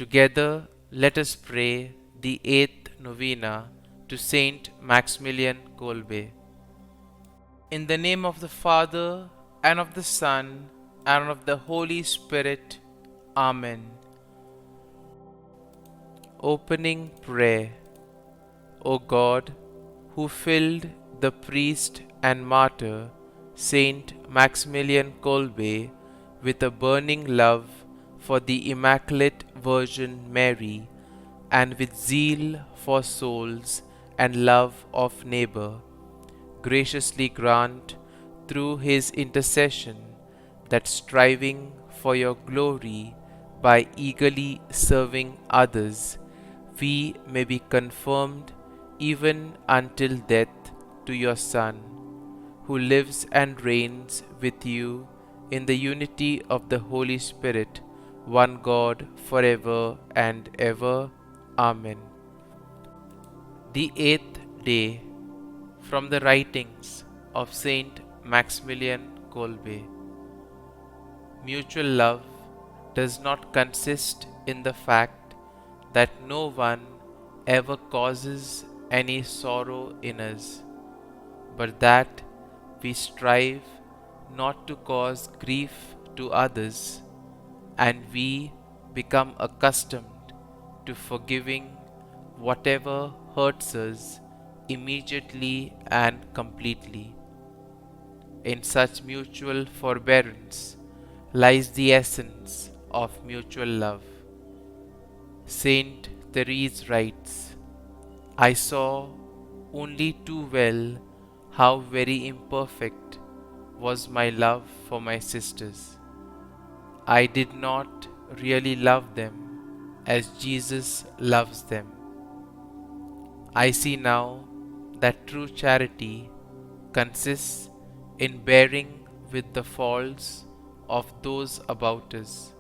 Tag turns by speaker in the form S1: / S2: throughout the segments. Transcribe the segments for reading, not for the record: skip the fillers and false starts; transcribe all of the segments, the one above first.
S1: Together, let us pray the 8th Novena to St Maximilian Kolbe. In the name of the Father, and of the Son, and of the Holy Spirit. Amen. Opening Prayer. O God, who filled the priest and martyr St Maximilian Kolbe with a burning love for the Immaculate Virgin Mary, and with zeal for souls and love of neighbor, graciously grant through his intercession that, striving for your glory by eagerly serving others, we may be confirmed even until death to your Son, who lives and reigns with you in the unity of the Holy Spirit, one God, forever and ever. Amen. The 8th day. From the writings of St Maximilian Kolbe. Mutual love does not consist in the fact that no one ever causes any sorrow in us, but that we strive not to cause grief to others, and we become accustomed to forgiving whatever hurts us immediately and completely. In such mutual forbearance lies the essence of mutual love. Saint Therese writes, I saw only too well how very imperfect was my love for my sisters. I did not really love them as Jesus loves them. I see now that true charity consists in bearing with the faults of those about us,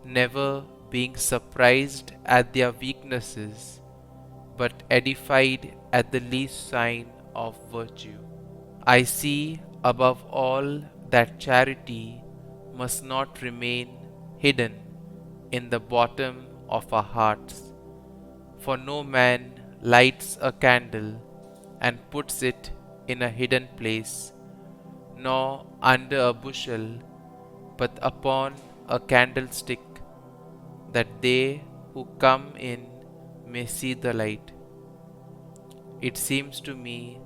S1: never being surprised at their weaknesses, but edified at the least sign of virtue. I see above all that charity must not remain hidden in the bottom of our hearts, for no man lights a candle and puts it in a hidden place, nor under a bushel, but upon a candlestick, that they who come in may see the light. It seems to me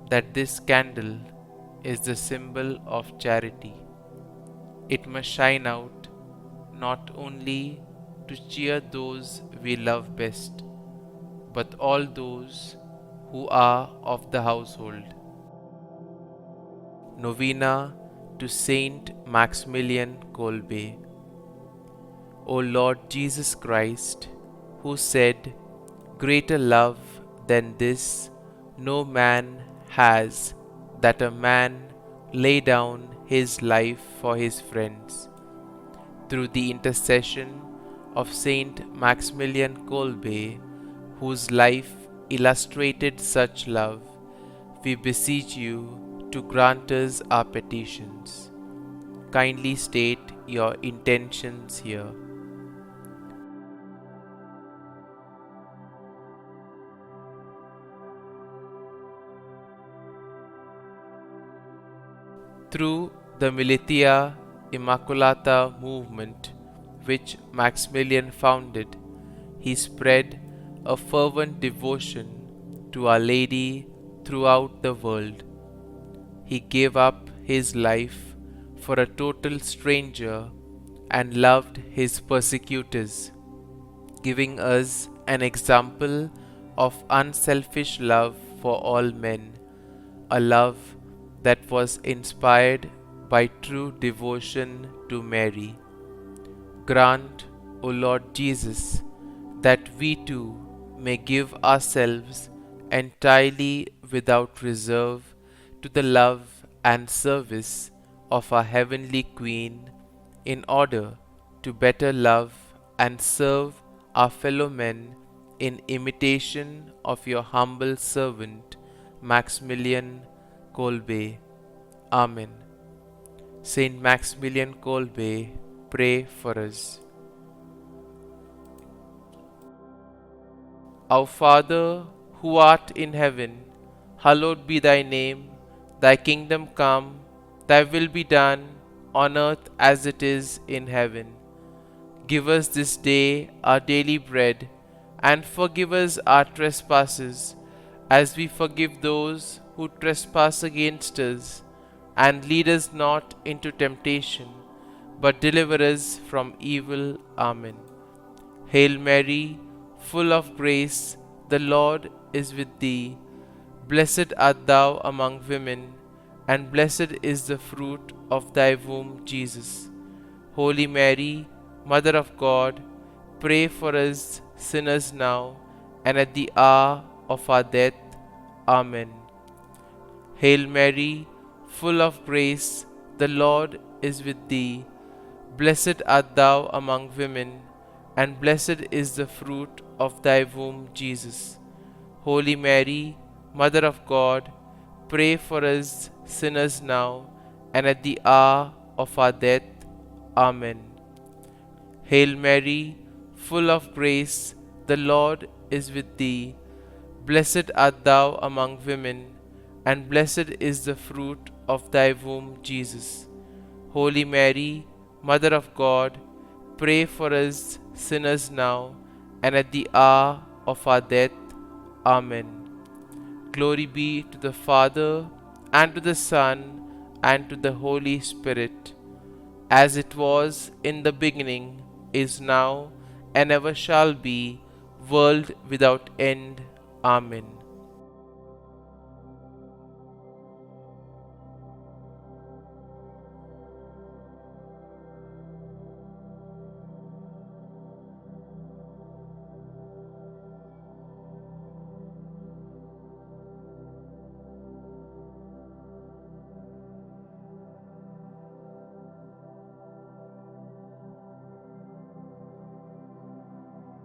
S1: that this candle is the symbol of charity. It must shine out not only to cheer those we love best, but all those who are of the household. Novena to Saint Maximilian Kolbe. O Lord Jesus Christ, who said, Greater love than this no man has, that a man lay down his life for his friends. Through the intercession of Saint Maximilian Kolbe, whose life illustrated such love, we beseech you to grant us our petitions. Kindly state your intentions here. Through the Militia Immaculata movement, which Maximilian founded, he spread a fervent devotion to Our Lady throughout the world. He gave up his life for a total stranger and loved his persecutors, giving us an example of unselfish love for all men, a love that was inspired by true devotion to Mary. Grant, O Lord Jesus, that we too may give ourselves entirely without reserve to the love and service of our Heavenly Queen, in order to better love and serve our fellow men in imitation of your humble servant Maximilian Kolbe. Amen. Saint Maximilian Kolbe, pray for us. Our Father, who art in heaven, hallowed be thy name. Thy kingdom come, thy will be done, on earth as it is in heaven. Give us this day our daily bread, and forgive us our trespasses, as we forgive those who trespass against us. And lead us not into temptation, but deliver us from evil. Amen. Hail Mary, full of grace, the Lord is with thee. Blessed art thou among women, and blessed is the fruit of thy womb, Jesus. Holy Mary, Mother of God, pray for us sinners now and at the hour of our death. Amen. Hail Mary, full of grace, the Lord is with thee. Blessed art thou among women, and blessed is the fruit of thy womb, Jesus. Holy Mary, Mother of God, pray for us sinners now and at the hour of our death. Amen. Hail Mary, full of grace, the Lord is with thee. Blessed art thou among women, and blessed is the fruit of thy womb, Jesus. Holy Mary, Mother of God, pray for us sinners now and at the hour of our death. Amen. Glory be to the Father, and to the Son, and to the Holy Spirit, as it was in the beginning, is now, and ever shall be, world without end. Amen.